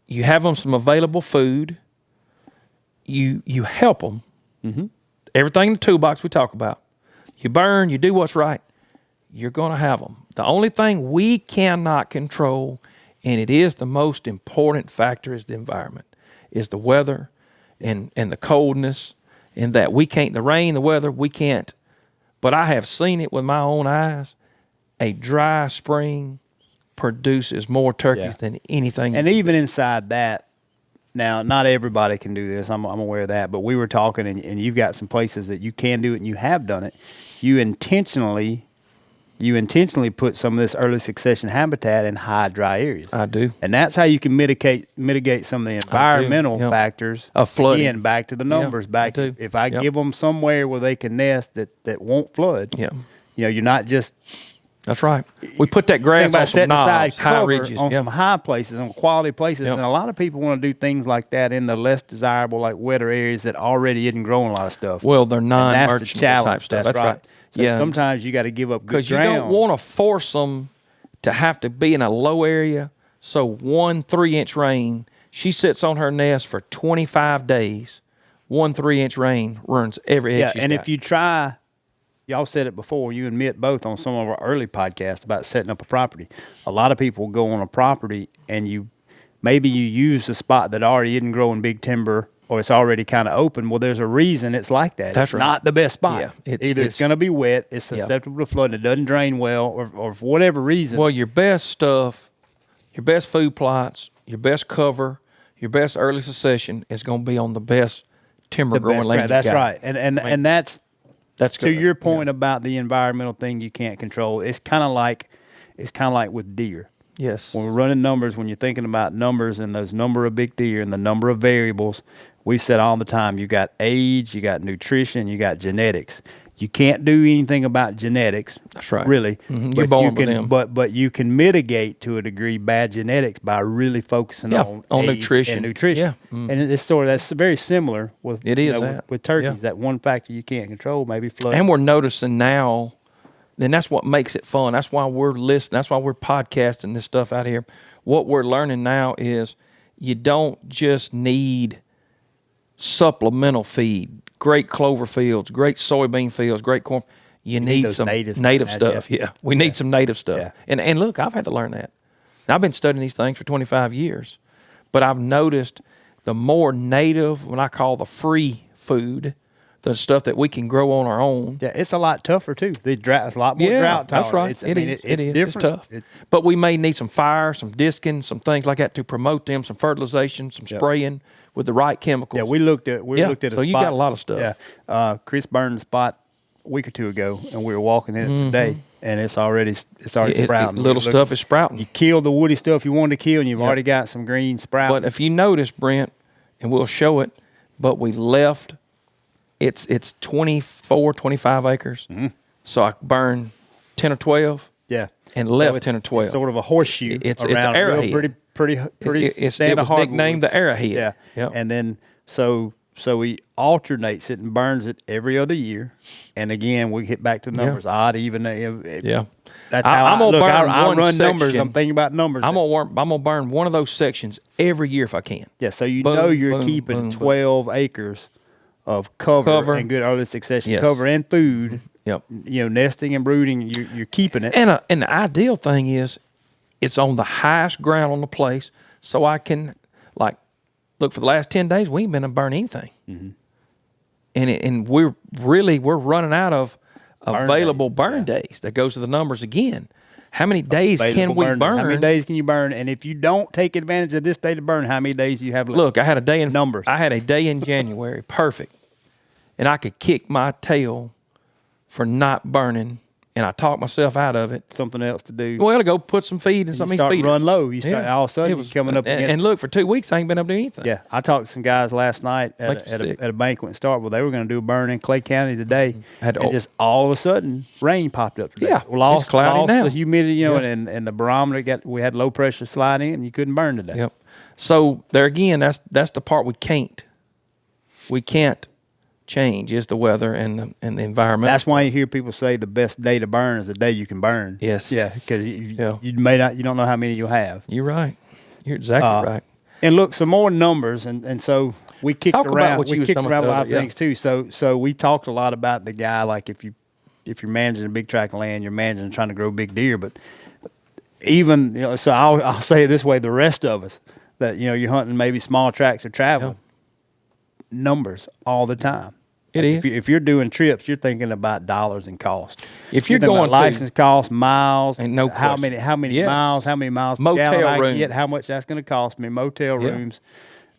Speaker 2: you have them some available food, you help them.
Speaker 1: Mm-hmm.
Speaker 2: Everything in the toolbox we talk about. You burn, you do what's right, you're going to have them. The only thing we cannot control, and it is the most important factor, is the environment, is the weather and the coldness, and that we can't, the rain, the weather, we can't. But I have seen it with my own eyes. A dry spring produces more turkeys than anything.
Speaker 1: And even inside that, now, not everybody can do this. I'm aware of that. But we were talking, and you've got some places that you can do it, and you have done it. You intentionally put some of this early succession habitat in high, dry areas.
Speaker 2: I do.
Speaker 1: And that's how you can mitigate some of the environmental
Speaker 2: Yep.
Speaker 1: factors
Speaker 2: Of flooding.
Speaker 1: Again, back to the numbers.
Speaker 2: I do.
Speaker 1: If I
Speaker 2: Yep.
Speaker 1: give them somewhere where they can nest that won't flood,
Speaker 2: Yeah.
Speaker 1: You're not just
Speaker 2: That's right. We put that
Speaker 1: think
Speaker 2: grass
Speaker 1: about
Speaker 2: on some
Speaker 1: setting aside
Speaker 2: knobs, high
Speaker 1: cover
Speaker 2: ridges.
Speaker 1: on
Speaker 2: Yeah.
Speaker 1: some high places, on quality places.
Speaker 2: Yep.
Speaker 1: And a lot of people want to do things like that in the less desirable, like wetter areas that already isn't growing a lot of stuff.
Speaker 2: Well, they're
Speaker 1: And that's the
Speaker 2: non-merchantable
Speaker 1: challenge.
Speaker 2: type stuff. That's right.
Speaker 1: So
Speaker 2: Yeah.
Speaker 1: sometimes you got to give up good
Speaker 2: Because you
Speaker 1: ground.
Speaker 2: don't want to force them to have to be in a low area. So 1 3-inch rain, she sits on her nest for 25 days. 1 3-inch rain ruins every egg
Speaker 1: Yeah,
Speaker 2: she's
Speaker 1: and
Speaker 2: got.
Speaker 1: if you try, y'all said it before, you admit both on some of our early podcasts about setting up a property. A lot of people go on a property and maybe you use the spot that already isn't growing big timber or it's already kind of open. Well, there's a reason it's like that.
Speaker 2: That's
Speaker 1: it's
Speaker 2: right.
Speaker 1: not the best spot.
Speaker 2: Yeah,
Speaker 1: Either it's going to be wet, it's susceptible to flood, it doesn't drain well, or for whatever reason.
Speaker 2: Well, your best stuff, your best food plots, your best cover, your best early succession is going to be on the best timber growing land. you
Speaker 1: That's
Speaker 2: got.
Speaker 1: right. And that's
Speaker 2: That's
Speaker 1: to
Speaker 2: good.
Speaker 1: your point about the environmental thing you can't control. It's kind of like with deer.
Speaker 2: Yes.
Speaker 1: When we're running numbers, when you're thinking about numbers and those number of big deer and the number of variables, we said all the time, you got age, you got nutrition, you got genetics. You can't do anything about genetics.
Speaker 2: That's right.
Speaker 1: Really.
Speaker 2: Mhm.
Speaker 1: But
Speaker 2: You're born
Speaker 1: you
Speaker 2: with
Speaker 1: can,
Speaker 2: them.
Speaker 1: But you can mitigate to a degree bad genetics by really focusing on age
Speaker 2: nutrition.
Speaker 1: and nutrition.
Speaker 2: Yeah. Mm.
Speaker 1: And it's that's very similar with
Speaker 2: It is that.
Speaker 1: with turkeys.
Speaker 2: Yeah.
Speaker 1: That one factor you can't control, maybe flood.
Speaker 2: And we're noticing now, and that's what makes it fun. That's why we're listening. That's why we're podcasting this stuff out here. What we're learning now is you don't just need supplemental feed, great clover fields, great soybean fields, great corn. You need
Speaker 1: those
Speaker 2: some
Speaker 1: native
Speaker 2: stuff. Yeah, we need some native stuff.
Speaker 1: Yeah.
Speaker 2: And look, I've had to learn that. I've been studying these things for 25 years, but I've noticed the more native, what I call the free food, the stuff that we can grow on our own.
Speaker 1: Yeah, it's a lot tougher too. It's a lot more drought tolerant.
Speaker 2: That's right.
Speaker 1: It's,
Speaker 2: It is.
Speaker 1: It's different.
Speaker 2: It's tough. But we may need some fire, some disking, some things like that to promote them, some fertilization, some spraying with the right chemicals.
Speaker 1: Yeah, we looked at a
Speaker 2: so
Speaker 1: spot.
Speaker 2: you got a lot of stuff.
Speaker 1: Yeah, Chris burned a spot a week or two ago, and we were walking in it today, and it's already sprouting.
Speaker 2: Little stuff is sprouting.
Speaker 1: You kill the woody stuff you wanted to kill, and you've already got some green sprouting.
Speaker 2: But if you notice, Brent, and we'll show it, but we left, it's 24, 25 acres.
Speaker 1: Mm-hmm.
Speaker 2: So I burned 10 or 12
Speaker 1: yeah,
Speaker 2: and left
Speaker 1: it's-
Speaker 2: 10 or 12.
Speaker 1: It's sort of a horseshoe.
Speaker 2: It's
Speaker 1: around
Speaker 2: an
Speaker 1: a real
Speaker 2: arrowhead.
Speaker 1: pretty.
Speaker 2: It was
Speaker 1: standard hardwood.
Speaker 2: nicknamed the arrowhead.
Speaker 1: Yeah,
Speaker 2: Yep.
Speaker 1: and then so he alternates it and burns it every other year, and again we get back to numbers, odd, even.
Speaker 2: Yeah.
Speaker 1: That's how
Speaker 2: I'm gonna
Speaker 1: look.
Speaker 2: burn
Speaker 1: I
Speaker 2: one
Speaker 1: run numbers.
Speaker 2: section.
Speaker 1: I'm thinking about numbers.
Speaker 2: I'm gonna burn one of those sections every year if I can.
Speaker 1: Yeah, so you
Speaker 2: Boom,
Speaker 1: know you're
Speaker 2: boom,
Speaker 1: keeping
Speaker 2: boom, boom.
Speaker 1: 12 acres of cover and good early succession
Speaker 2: Yes.
Speaker 1: cover and food.
Speaker 2: Yep.
Speaker 1: Nesting and brooding. You're keeping it.
Speaker 2: And the ideal thing is, it's on the highest ground on the place, so I can look for the last 10 days we ain't been to burn anything, and we're running out of available burn days. That goes to the numbers again. How many days can we burn?
Speaker 1: How many days can you burn? And if you don't take advantage of this day to burn, how many days do you have left?
Speaker 2: Look, I had a day in
Speaker 1: Numbers.
Speaker 2: I had a day in January, perfect, and I could kick my tail for not burning, and I talked myself out of it.
Speaker 1: Something else to do.
Speaker 2: Well, to go put some feed in some of these feeders.
Speaker 1: Run low. You start all of a sudden you're coming up against.
Speaker 2: And look, for 2 weeks I ain't been able to do anything.
Speaker 1: Yeah, I talked to some guys last night at a banquet in Starkville. They were going to do a burn in Clay County today, and just all of a sudden rain popped up today.
Speaker 2: Yeah,
Speaker 1: lost
Speaker 2: now.
Speaker 1: The humidity, and the barometer we had low pressure slide in, and you couldn't burn today.
Speaker 2: Yep. So there again, that's the part we can't change is the weather and the environment.
Speaker 1: That's why you hear people say the best day to burn is the day you can burn.
Speaker 2: Yes.
Speaker 1: Yeah, because you don't know how many you'll have.
Speaker 2: You're right. You're exactly right.
Speaker 1: And look, some more numbers, and so we kicked around. We kicked around a lot of things too. So we talked a lot about the guy, like if you're managing a big tract of land, you're managing trying to grow big deer. But even so, I'll say it this way: the rest of us that you're hunting maybe small tracts or traveling, numbers all the time.
Speaker 2: It is.
Speaker 1: If you're doing trips, you're thinking about dollars and cost.
Speaker 2: If you're going
Speaker 1: license costs, miles,
Speaker 2: and no
Speaker 1: how many miles, how many miles per gallon I get, how much that's going to cost me, motel rooms,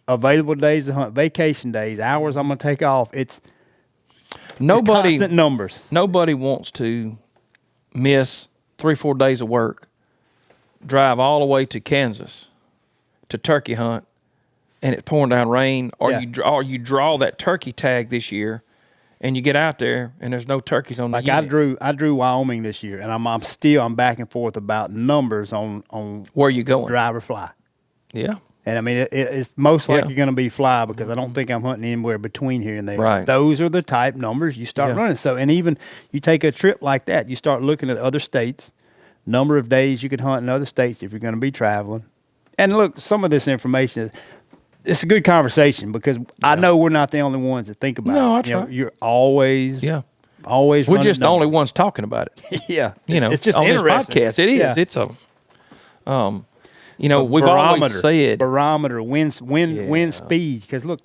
Speaker 1: available days to hunt, vacation days, hours I'm going to take off. It's constant numbers.
Speaker 2: Nobody wants to miss 3-4 days of work, drive all the way to Kansas to turkey hunt, and it's pouring down rain, or you draw that turkey tag this year, and you get out there and there's no turkeys on the unit.
Speaker 1: I drew Wyoming this year, and I'm back and forth about numbers on
Speaker 2: where you going,
Speaker 1: drive or fly.
Speaker 2: Yeah,
Speaker 1: and I mean it's most likely going to be fly because I don't think I'm hunting anywhere between here and there.
Speaker 2: Right.
Speaker 1: Those are the type numbers you start running. So, and even you take a trip like that, you start looking at other states, number of days you could hunt in other states if you're going to be traveling. And look, some of this information is. It's a good conversation because I know we're not the only ones that think about it.
Speaker 2: No, that's right.
Speaker 1: You're always
Speaker 2: We're just the only ones talking about it.
Speaker 1: Yeah.
Speaker 2: It's
Speaker 1: just
Speaker 2: on
Speaker 1: interesting.
Speaker 2: This podcast. It is. Yeah. It's we've always said
Speaker 1: barometer, wind speed. Because
Speaker 2: look,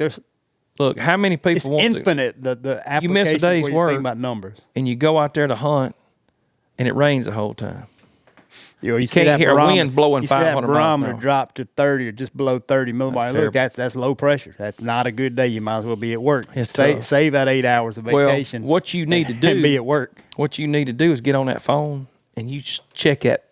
Speaker 2: how many people
Speaker 1: it's infinite. The application
Speaker 2: you miss a day's
Speaker 1: where
Speaker 2: work
Speaker 1: you think about numbers,
Speaker 2: and you go out there to hunt, and it rains the whole time.
Speaker 1: You
Speaker 2: can't hear a wind blowing 500 miles
Speaker 1: an hour. Barometer drop to 30 or just below 30 millibar. Look, that's low pressure. That's not a good day. You might as well be at work. Save that 8 hours of vacation.
Speaker 2: Well, what you need to do
Speaker 1: and be at work.
Speaker 2: What you need to do is get on that phone and you check that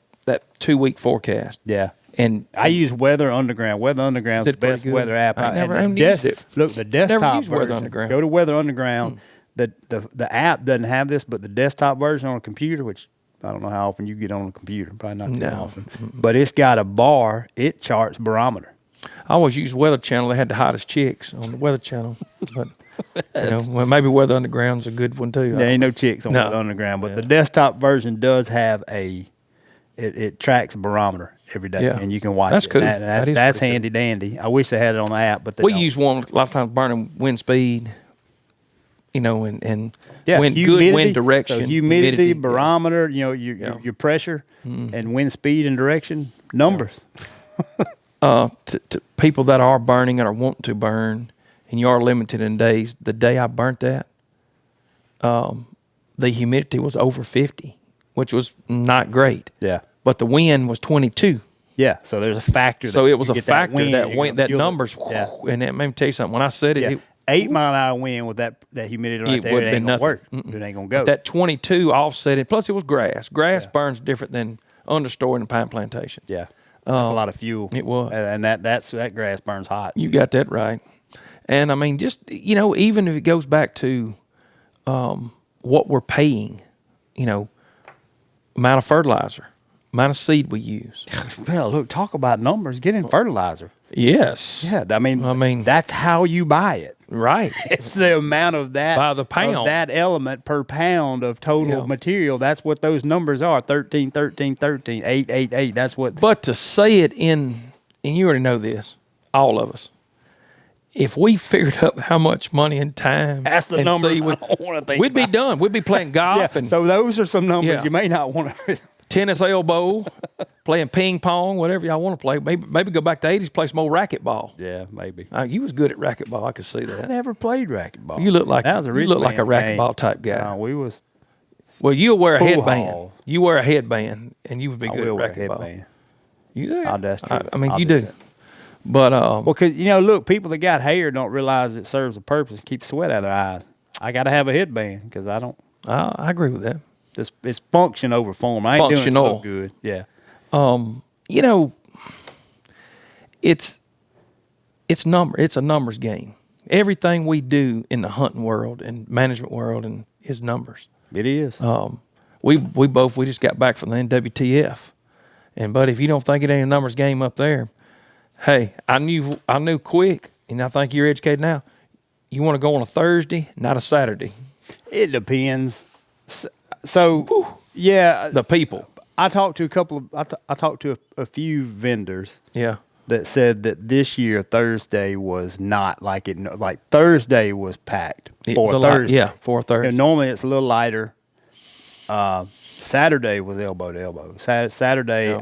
Speaker 2: 2-week forecast.
Speaker 1: Yeah.
Speaker 2: And
Speaker 1: I use Weather Underground. Weather Underground's the best weather app.
Speaker 2: I never used it.
Speaker 1: Look, the desktop version.
Speaker 2: Weather Underground.
Speaker 1: Go to Weather Underground. The app doesn't have this, but the desktop version on a computer, which I don't know how often you get on a computer. Probably not too often. But it's got a bar. It charts barometer.
Speaker 2: I always use Weather Channel. They had the hottest chicks on the Weather Channel. But well, maybe Weather Underground's a good one too.
Speaker 1: There ain't no chicks on Weather Underground, but the desktop version does have it tracks barometer every day, and you can watch
Speaker 2: That's
Speaker 1: it.
Speaker 2: cool.
Speaker 1: That's handy dandy. I wish they had it on the app, but
Speaker 2: we use one a lot of times burning wind speed. And wind direction,
Speaker 1: so humidity, barometer, your pressure, and wind speed and direction numbers.
Speaker 2: To people that are burning and are wanting to burn, and you are limited in days. The day I burnt that, the humidity was over 50, which was not great.
Speaker 1: Yeah,
Speaker 2: but the wind was 22.
Speaker 1: Yeah, so there's a factor.
Speaker 2: So it was a factor that numbers.
Speaker 1: Yeah.
Speaker 2: And let me tell you something. When I said it.
Speaker 1: 8 mile an hour wind with that humidity right there, it ain't gonna work. It ain't gonna go.
Speaker 2: But that 22 offset it. Plus, it was grass. Grass burns different than understory in a pine plantation.
Speaker 1: Yeah, that's a lot of fuel.
Speaker 2: It was,
Speaker 1: and that grass burns hot.
Speaker 2: You got that right. And I mean, just even if it goes back to what we're paying, amount of fertilizer, amount of seed we use.
Speaker 1: Well, look, talk about numbers. Get in fertilizer.
Speaker 2: Yes.
Speaker 1: Yeah, I mean, that's how you buy it.
Speaker 2: Right.
Speaker 1: It's the amount of that
Speaker 2: by the pound.
Speaker 1: Of that element per pound of total material. That's what those numbers are. 13, 13, 13, 8, 8, 8. That's what.
Speaker 2: But to say it and you already know this, all of us. If we figured up how much money and time,
Speaker 1: that's the numbers I don't want to think
Speaker 2: we'd be done. We'd be playing golf. And
Speaker 1: so those are some numbers you may not want to.
Speaker 2: Tennis elbow, playing ping pong, whatever y'all want to play. Maybe go back to the 80s, play some old racquetball.
Speaker 1: Yeah, maybe.
Speaker 2: You was good at racquetball. I could see that.
Speaker 1: I never played racquetball.
Speaker 2: You look like a racquetball type guy.
Speaker 1: No, we was.
Speaker 2: Well, you'll wear a headband. You wear a headband, and you would be good at racquetball.
Speaker 1: Headband.
Speaker 2: You do.
Speaker 1: That's true.
Speaker 2: I mean, you do. But
Speaker 1: because look, people that got hair don't realize it serves a purpose. Keep sweat out of their eyes. I got to have a headband because I don't.
Speaker 2: I agree with that.
Speaker 1: It's function over form. I ain't doing it to
Speaker 2: Functional.
Speaker 1: look good. Yeah.
Speaker 2: You know, it's a numbers game. Everything we do in the hunting world and management world and is numbers.
Speaker 1: It is.
Speaker 2: We just got back from the NWTF, and buddy, if you don't think it ain't a numbers game up there, hey, I knew quick, and I think you're educated now. You want to go on a Thursday, not a Saturday.
Speaker 1: It depends. So yeah,
Speaker 2: The people.
Speaker 1: I talked to I talked to a few vendors.
Speaker 2: Yeah.
Speaker 1: That said that this year Thursday was not like it. Like Thursday was packed for Thursday.
Speaker 2: For a Thursday.
Speaker 1: And normally it's a little lighter. Saturday was elbow to elbow. Saturday,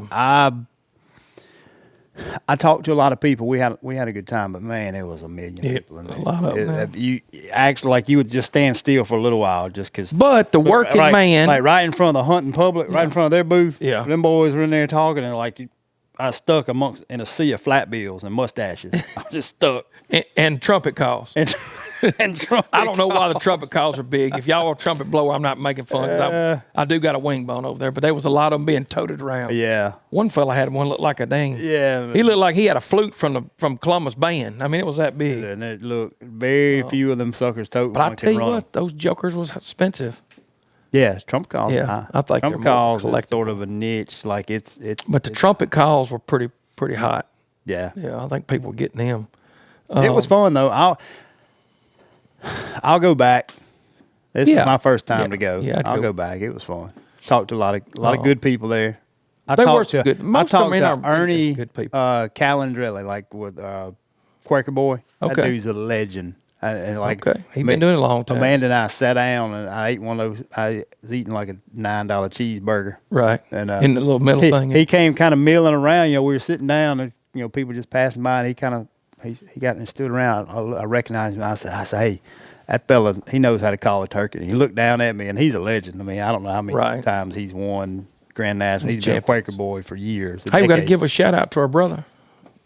Speaker 1: I talked to a lot of people. We had a good time, but man, it was a million people in there.
Speaker 2: A lot of them.
Speaker 1: You actually like you would just stand still for a little while just because.
Speaker 2: But the working man,
Speaker 1: like right in front of the hunting public, right in front of their booth.
Speaker 2: Yeah.
Speaker 1: Them boys were in there talking and like. I was stuck in a sea of flat bills and mustaches. I was just stuck.
Speaker 2: and trumpet calls.
Speaker 1: And trumpet
Speaker 2: I don't know why the trumpet calls are big. If y'all are a trumpet blower, I'm not making fun. 'Cause I do got a wing bone over there, but there was a lot of them being toted around.
Speaker 1: Yeah.
Speaker 2: One fella had one look like a dang.
Speaker 1: Yeah.
Speaker 2: He looked like he had a flute from Columbus Band. I mean, it was that big.
Speaker 1: And it looked very few of them suckers toting.
Speaker 2: But I tell you what, those jokers was expensive.
Speaker 1: Yeah, trumpet calls.
Speaker 2: Yeah, I think
Speaker 1: trumpet
Speaker 2: they're more
Speaker 1: calls is
Speaker 2: collectible.
Speaker 1: sort of a niche. Like it's.
Speaker 2: But the trumpet calls were pretty hot.
Speaker 1: Yeah.
Speaker 2: Yeah, I think people were getting them.
Speaker 1: It was fun though. I'll go back. This was my first time to go.
Speaker 2: Yeah,
Speaker 1: I'll go back. It was fun. Talked to a lot of good people there.
Speaker 2: There were some good. Most of them in our
Speaker 1: Ernie
Speaker 2: good people.
Speaker 1: Calendrelli, like with Quaker Boy. That
Speaker 2: Okay.
Speaker 1: dude's a legend. And like
Speaker 2: He's been doing it a long time.
Speaker 1: Amanda and I sat down and I ate one of those. I was eating like a $9 cheeseburger.
Speaker 2: Right.
Speaker 1: And
Speaker 2: in the little middle thing.
Speaker 1: He came kind of milling around. We were sitting down and people just passing by and he kind of he got and stood around. I recognized him. I said, hey, that fella, he knows how to call a turkey. And he looked down at me and he's a legend. I mean, I don't know how many times he's won Grand National. He's been a Quaker Boy for years.
Speaker 2: Hey, we got to give a shout out to our brother,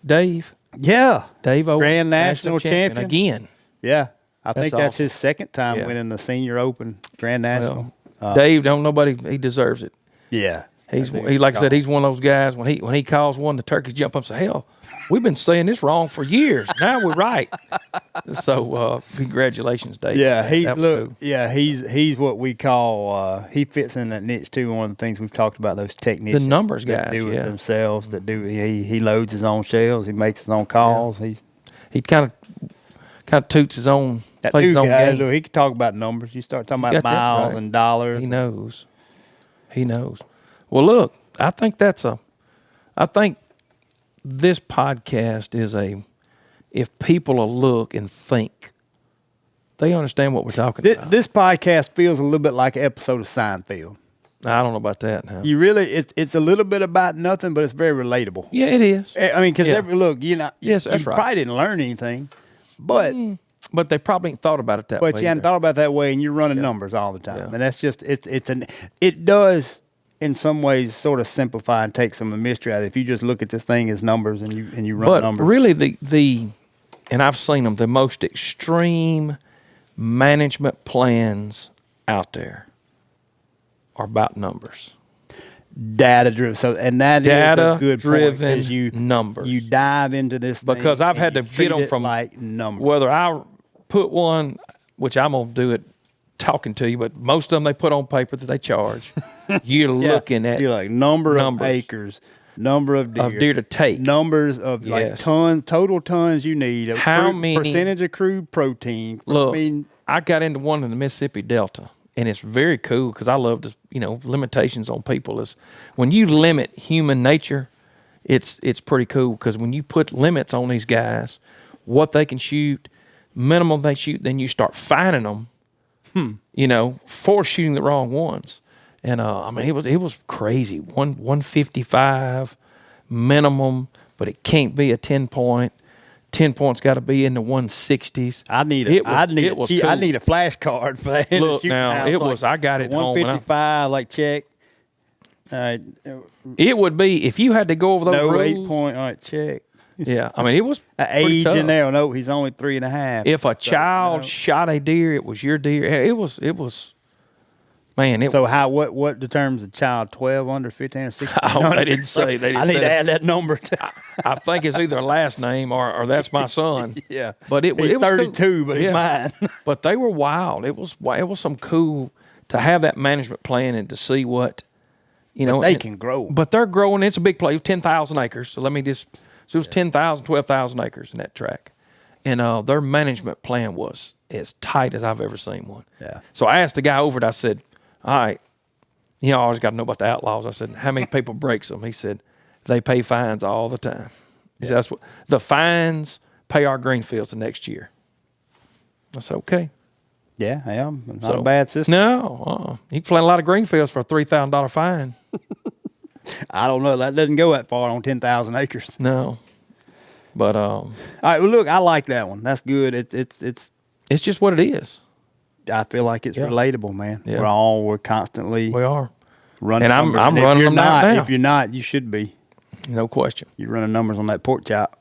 Speaker 2: Dave.
Speaker 1: Yeah.
Speaker 2: Dave Owen,
Speaker 1: Grand National champion
Speaker 2: again.
Speaker 1: Yeah. I think that's
Speaker 2: awesome.
Speaker 1: his second time winning the Senior Open Grand National.
Speaker 2: Dave, he deserves it.
Speaker 1: Yeah.
Speaker 2: He like I said, he's one of those guys when he calls one, the turkeys jump up and say, hell, we've been saying this wrong for years. Now we're right. So congratulations, Dave.
Speaker 1: Yeah,
Speaker 2: cool.
Speaker 1: he's what we call he fits in that niche too. One of the things we've talked about, those technicians,
Speaker 2: the numbers
Speaker 1: that
Speaker 2: guys,
Speaker 1: do it themselves. That do he loads his own shells. He makes his own calls.
Speaker 2: Yeah. He kind of toots his own.
Speaker 1: That dude, he can talk about numbers. You start talking about miles and dollars.
Speaker 2: He knows. Well, look, I think this podcast is if people will look and think, they understand what we're talking about.
Speaker 1: This podcast feels a little bit like an episode of Seinfeld.
Speaker 2: I don't know about that. No.
Speaker 1: You really, it's a little bit about nothing, but it's very relatable.
Speaker 2: Yeah, it is.
Speaker 1: I mean, because look,
Speaker 2: yes, that's right.
Speaker 1: Probably didn't learn anything, but
Speaker 2: they probably ain't thought about it that way.
Speaker 1: But you hadn't thought about it that way, and you're running numbers all the time, and that's just it does in some ways sort of simplify and take some of the mystery out of it. If you just look at this thing as numbers and you run numbers.
Speaker 2: But really, and I've seen them, the most extreme management plans out there are about numbers.
Speaker 1: Data driven. So, and that is a good point, is
Speaker 2: numbers.
Speaker 1: You dive into this thing
Speaker 2: because I've had to get them from
Speaker 1: like numbers.
Speaker 2: Whether I put one, which I'm gonna do it talking to you, but most of them they put on paper that they charge. You're looking at
Speaker 1: you're like number of acres, number of deer
Speaker 2: to take,
Speaker 1: numbers of like total tons you need.
Speaker 2: How many
Speaker 1: percentage of crude protein?
Speaker 2: Look, I got into one in the Mississippi Delta. And it's very cool because I love to, limitations on people is when you limit human nature, it's pretty cool because when you put limits on these guys, what they can shoot, minimum they shoot, then you start fining them, for shooting the wrong ones. And it was crazy. 155 minimum, but it can't be a 10-point. 10 points got to be in the 160s.
Speaker 1: I need a flash card for that.
Speaker 2: Look now, I got it
Speaker 1: 155 like check. All right.
Speaker 2: It would be if you had to go over those rules.
Speaker 1: 8 point. All right, check.
Speaker 2: Yeah, I mean, it was
Speaker 1: An
Speaker 2: pretty
Speaker 1: age
Speaker 2: tough.
Speaker 1: in there. No, he's only 3.5.
Speaker 2: If a child shot a deer, it was your deer. It was, man. It
Speaker 1: So
Speaker 2: was,
Speaker 1: how what determines a child 12 under 15 or 16?
Speaker 2: they didn't say. They
Speaker 1: I
Speaker 2: just
Speaker 1: need to
Speaker 2: said,
Speaker 1: add that number.
Speaker 2: I think it's either a last name or that's my son.
Speaker 1: Yeah,
Speaker 2: But it was
Speaker 1: he's
Speaker 2: cool.
Speaker 1: 32, but he's
Speaker 2: Yeah.
Speaker 1: mine.
Speaker 2: But they were wild. It was some cool to have that management plan and to see what,
Speaker 1: They
Speaker 2: and-
Speaker 1: can grow.
Speaker 2: But they're growing. It's a big place, 10,000 acres. So it was 10,000, 12,000 acres in that track. And their management plan was as tight as I've ever seen one.
Speaker 1: Yeah.
Speaker 2: So I asked the guy over it, I said, all right, I always got to know about the outlaws. I said, how many people breaks them? He said, they pay fines all the time. He said, that's what the fines pay our green fields the next year. I said, okay.
Speaker 1: Yeah, not a bad system.
Speaker 2: No, you can plant a lot of green fields for a $3,000 fine.
Speaker 1: I don't know. That doesn't go that far on 10,000 acres.
Speaker 2: No, but
Speaker 1: All right, well, look, I like that one. That's good. It's.
Speaker 2: it's just what it is.
Speaker 1: I feel like it's
Speaker 2: Yeah.
Speaker 1: relatable, man.
Speaker 2: Yeah.
Speaker 1: We're constantly
Speaker 2: We are,
Speaker 1: running
Speaker 2: and I'm
Speaker 1: numbers. And if
Speaker 2: running
Speaker 1: you're
Speaker 2: them
Speaker 1: not,
Speaker 2: right now.
Speaker 1: If you're not, you should be.
Speaker 2: No question.
Speaker 1: You're running numbers on that pork chop.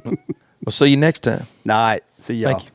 Speaker 2: We'll see you next time.
Speaker 1: All right, see y'all.
Speaker 2: Thank you.